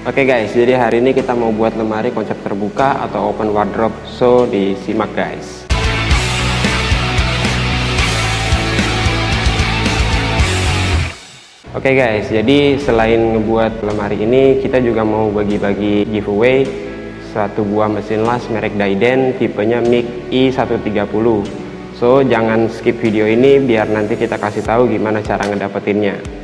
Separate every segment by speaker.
Speaker 1: Oke guys, jadi hari ini kita mau buat lemari konsep terbuka atau open wardrobe, so disimak guys. Oke guys, jadi selain ngebuat lemari ini, kita juga mau bagi-bagi giveaway satu buah mesin las merek Diden, tipenya MIG I130. So jangan skip video ini biar nanti kita kasih tahu gimana cara ngedapetinnya.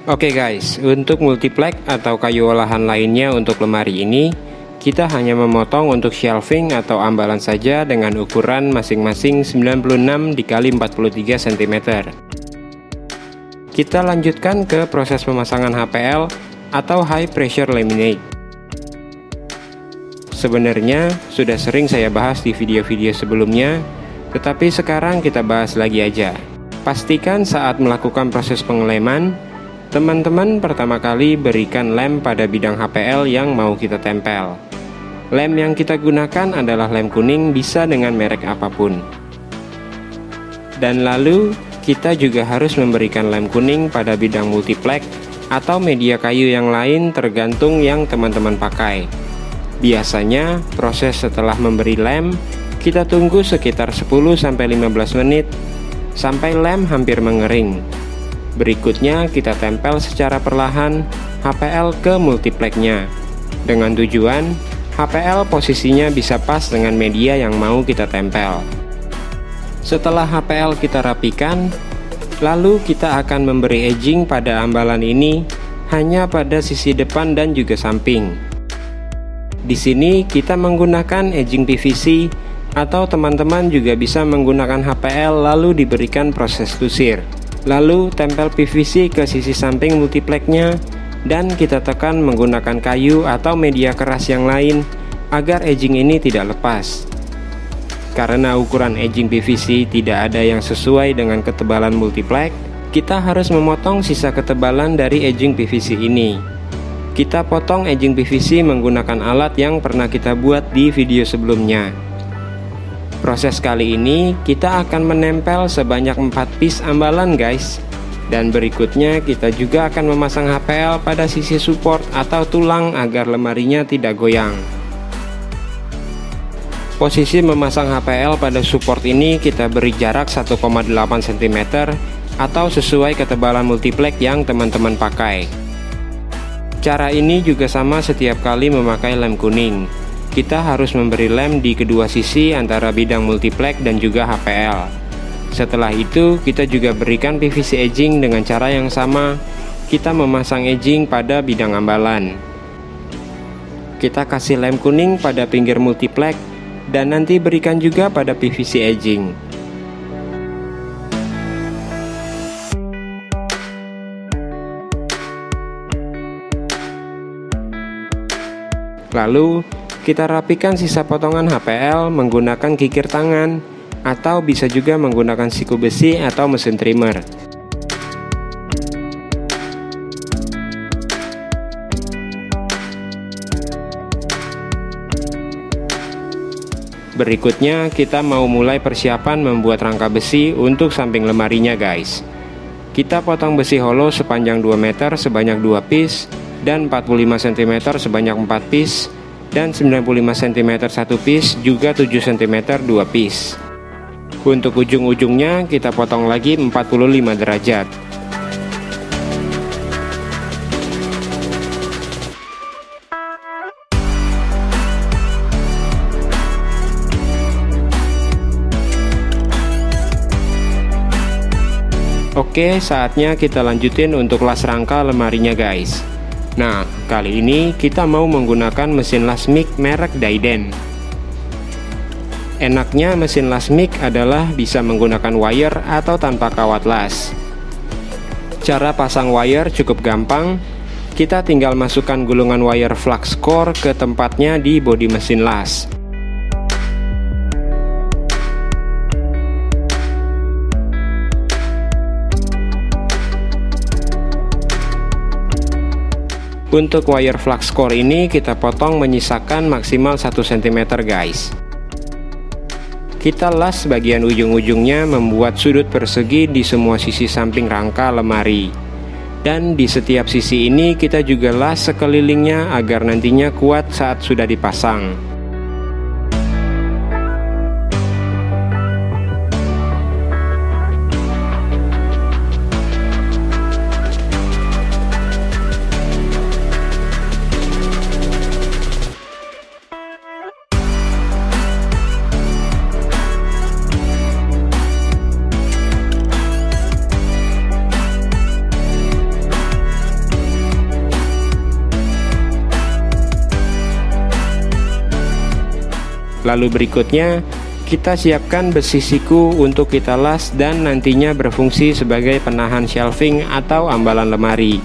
Speaker 1: Oke guys, untuk multiplex atau kayu olahan lainnya untuk lemari ini, kita hanya memotong untuk shelving atau ambalan saja dengan ukuran masing-masing 96 x 43 cm. Kita lanjutkan ke proses pemasangan HPL atau high pressure laminate. Sebenarnya sudah sering saya bahas di video-video sebelumnya, tetapi sekarang kita bahas lagi aja. Pastikan saat melakukan proses pengeleman, teman-teman pertama kali berikan lem pada bidang HPL yang mau kita tempel. Lem yang kita gunakan adalah lem kuning, bisa dengan merek apapun. Dan lalu kita juga harus memberikan lem kuning pada bidang multiplex atau media kayu yang lain, tergantung yang teman-teman pakai. Biasanya proses setelah memberi lem, kita tunggu sekitar 10-15 menit sampai lem hampir mengering. Berikutnya kita tempel secara perlahan HPL ke multiplexnya, dengan tujuan HPL posisinya bisa pas dengan media yang mau kita tempel. Setelah HPL kita rapikan, lalu kita akan memberi edging pada ambalan ini hanya pada sisi depan dan juga samping. Di sini kita menggunakan edging PVC, atau teman-teman juga bisa menggunakan HPL lalu diberikan proses tusir. Lalu tempel PVC ke sisi samping multiplexnya dan kita tekan menggunakan kayu atau media keras yang lain agar edging ini tidak lepas. Karena ukuran edging PVC tidak ada yang sesuai dengan ketebalan multiplex, kita harus memotong sisa ketebalan dari edging PVC ini. Kita potong edging PVC menggunakan alat yang pernah kita buat di video sebelumnya. Proses kali ini kita akan menempel sebanyak 4 piece ambalan guys. Dan berikutnya kita juga akan memasang HPL pada sisi support atau tulang agar lemarinya tidak goyang. Posisi memasang HPL pada support ini kita beri jarak 1,8 cm atau sesuai ketebalan multiplex yang teman-teman pakai. Cara ini juga sama setiap kali memakai lem kuning. Kita harus memberi lem di kedua sisi antara bidang multiplex dan juga HPL. Setelah itu kita juga berikan PVC edging dengan cara yang sama. Kita memasang edging pada bidang ambalan. Kita kasih lem kuning pada pinggir multiplex dan nanti berikan juga pada PVC edging. Lalu kita rapikan sisa potongan HPL menggunakan kikir tangan, atau bisa juga menggunakan siku besi atau mesin trimmer. Berikutnya kita mau mulai persiapan membuat rangka besi untuk samping lemarinya guys. Kita potong besi hollow sepanjang 2 meter sebanyak 2 piece, dan 45 cm sebanyak 4 piece, dan 95 cm 1 piece, juga 7 cm 2 piece. Untuk ujung-ujungnya kita potong lagi 45 derajat. Oke, saatnya kita lanjutin untuk las rangka lemarinya guys. Nah, kali ini kita mau menggunakan mesin las MIG merek Diden. Enaknya mesin las MIG adalah bisa menggunakan wire atau tanpa kawat las. Cara pasang wire cukup gampang. Kita tinggal masukkan gulungan wire flux core ke tempatnya di bodi mesin las. Untuk wire flux core ini kita potong menyisakan maksimal 1 cm guys. Kita las bagian ujung-ujungnya membuat sudut persegi di semua sisi samping rangka lemari. Dan di setiap sisi ini kita juga las sekelilingnya agar nantinya kuat saat sudah dipasang. Lalu berikutnya, kita siapkan besi siku untuk kita las dan nantinya berfungsi sebagai penahan shelving atau ambalan lemari.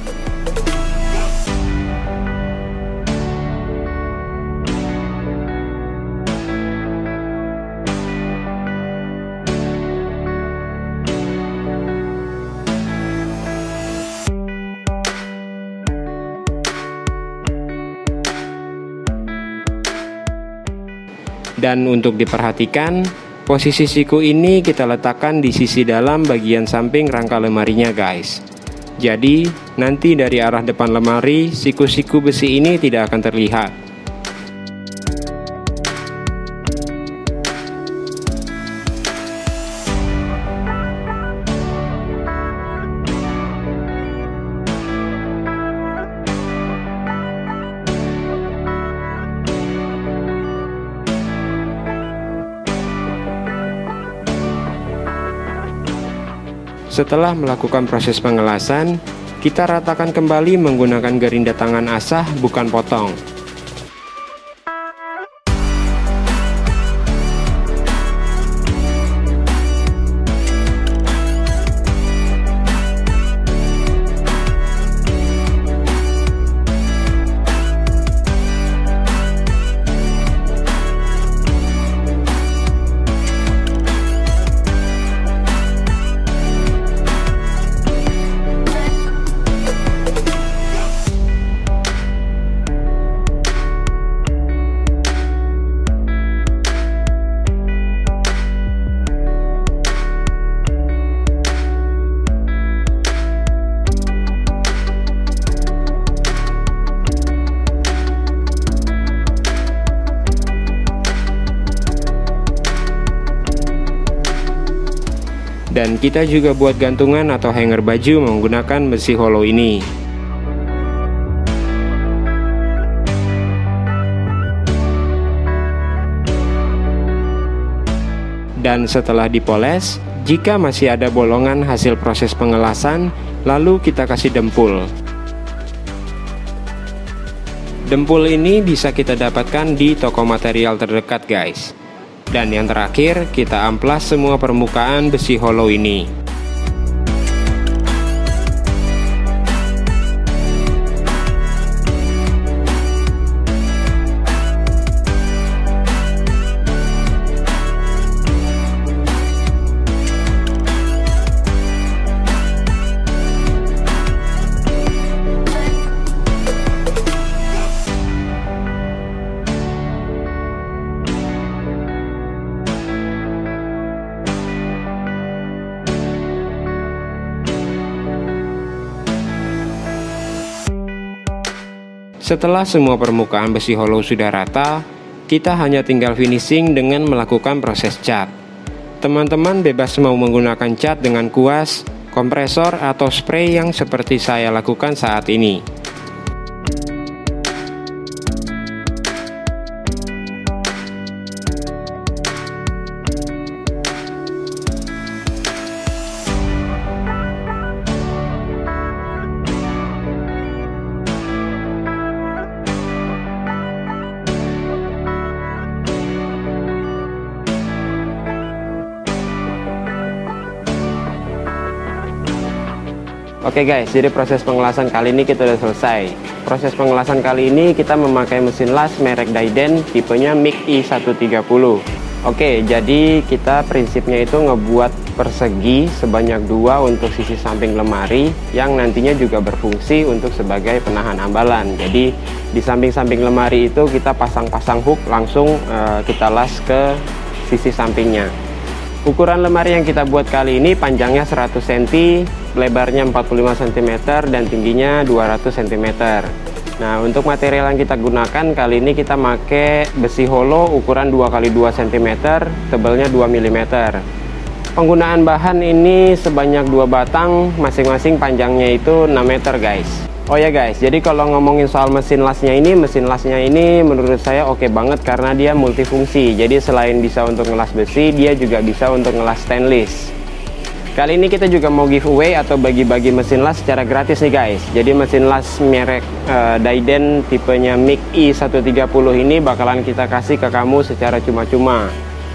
Speaker 1: Dan untuk diperhatikan, posisi siku ini kita letakkan di sisi dalam bagian samping rangka lemarinya guys. Jadi nanti dari arah depan lemari, siku-siku besi ini tidak akan terlihat. Setelah melakukan proses pengelasan, kita ratakan kembali menggunakan gerinda tangan asah, bukan potong. Dan kita juga buat gantungan atau hanger baju menggunakan besi hollow ini. Dan setelah dipoles, jika masih ada bolongan hasil proses pengelasan, lalu kita kasih dempul. Dempul ini bisa kita dapatkan di toko material terdekat guys. Dan yang terakhir, kita amplas semua permukaan besi hollow ini. Setelah semua permukaan besi hollow sudah rata, kita hanya tinggal finishing dengan melakukan proses cat. Teman-teman bebas mau menggunakan cat dengan kuas, kompresor, atau spray yang seperti saya lakukan saat ini. Oke guys, jadi proses pengelasan kali ini kita sudah selesai. Proses pengelasan kali ini kita memakai mesin las merek Daiden, tipenya MIG I130. Oke, jadi kita prinsipnya itu ngebuat persegi sebanyak 2 untuk sisi samping lemari, yang nantinya juga berfungsi untuk sebagai penahan ambalan. Jadi di samping-samping lemari itu kita pasang-pasang hook, langsung kita las ke sisi sampingnya. Ukuran lemari yang kita buat kali ini panjangnya 100 cm, lebarnya 45 cm, dan tingginya 200 cm. Nah, untuk material yang kita gunakan kali ini kita pakai besi holo ukuran 2x2 cm, tebalnya 2 mm. Penggunaan bahan ini sebanyak 2 batang, masing-masing panjangnya itu 6 meter guys. Oh ya guys, jadi kalau ngomongin soal mesin lasnya ini menurut saya oke banget karena dia multifungsi. Jadi selain bisa untuk ngelas besi, dia juga bisa untuk ngelas stainless. Kali ini kita juga mau giveaway atau bagi-bagi mesin las secara gratis nih guys. Jadi mesin las merek Daiden tipenya MIG I130 ini bakalan kita kasih ke kamu secara cuma-cuma.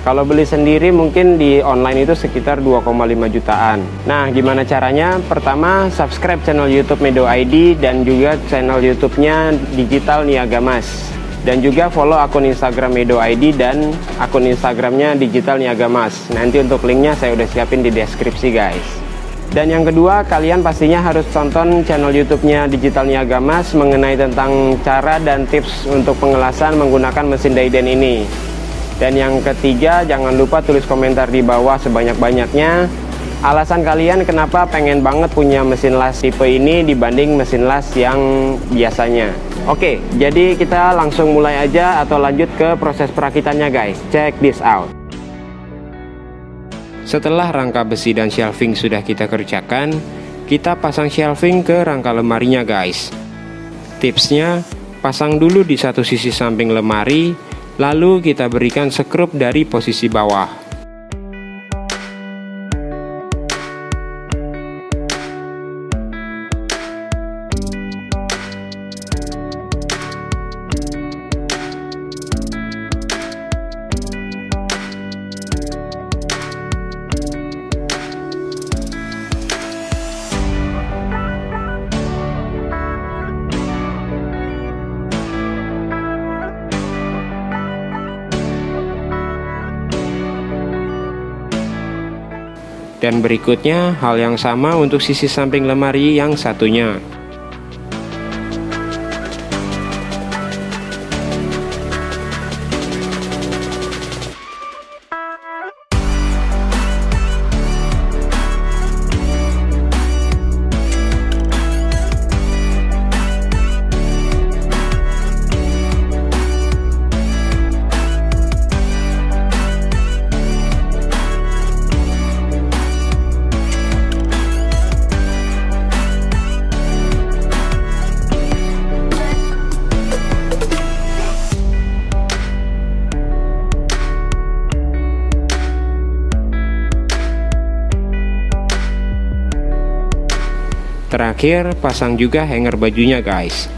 Speaker 1: Kalau beli sendiri mungkin di online itu sekitar 2,5 jutaan. Nah, gimana caranya? Pertama, subscribe channel YouTube Medo ID dan juga channel YouTube-nya Digital Niaga Mas. Dan juga follow akun Instagram Medo ID dan akun Instagramnya Digital Niaga Mas. Nanti untuk linknya saya udah siapin di deskripsi guys. Dan yang kedua, kalian pastinya harus tonton channel YouTube-nya Digital Niaga Mas mengenai tentang cara dan tips untuk pengelasan menggunakan mesin Daiden ini. Dan yang ketiga, jangan lupa tulis komentar di bawah sebanyak-banyaknya alasan kalian kenapa pengen banget punya mesin las tipe ini dibanding mesin las yang biasanya. Oke, jadi kita langsung mulai aja atau lanjut ke proses perakitannya guys. Check this out. Setelah rangka besi dan shelving sudah kita kerjakan, kita pasang shelving ke rangka lemarinya guys. Tipsnya, pasang dulu di satu sisi samping lemari, lalu kita berikan sekrup dari posisi bawah. Dan berikutnya hal yang sama untuk sisi samping lemari yang satunya. Terakhir, pasang juga hanger bajunya guys.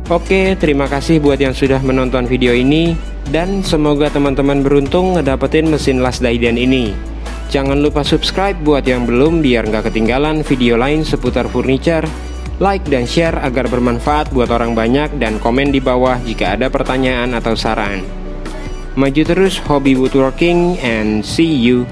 Speaker 1: Oke, terima kasih buat yang sudah menonton video ini, dan semoga teman-teman beruntung ngedapetin mesin las Daiden ini. Jangan lupa subscribe buat yang belum biar nggak ketinggalan video lain seputar furniture. Like dan share agar bermanfaat buat orang banyak, dan komen di bawah jika ada pertanyaan atau saran. Maju terus hobi woodworking, and see you.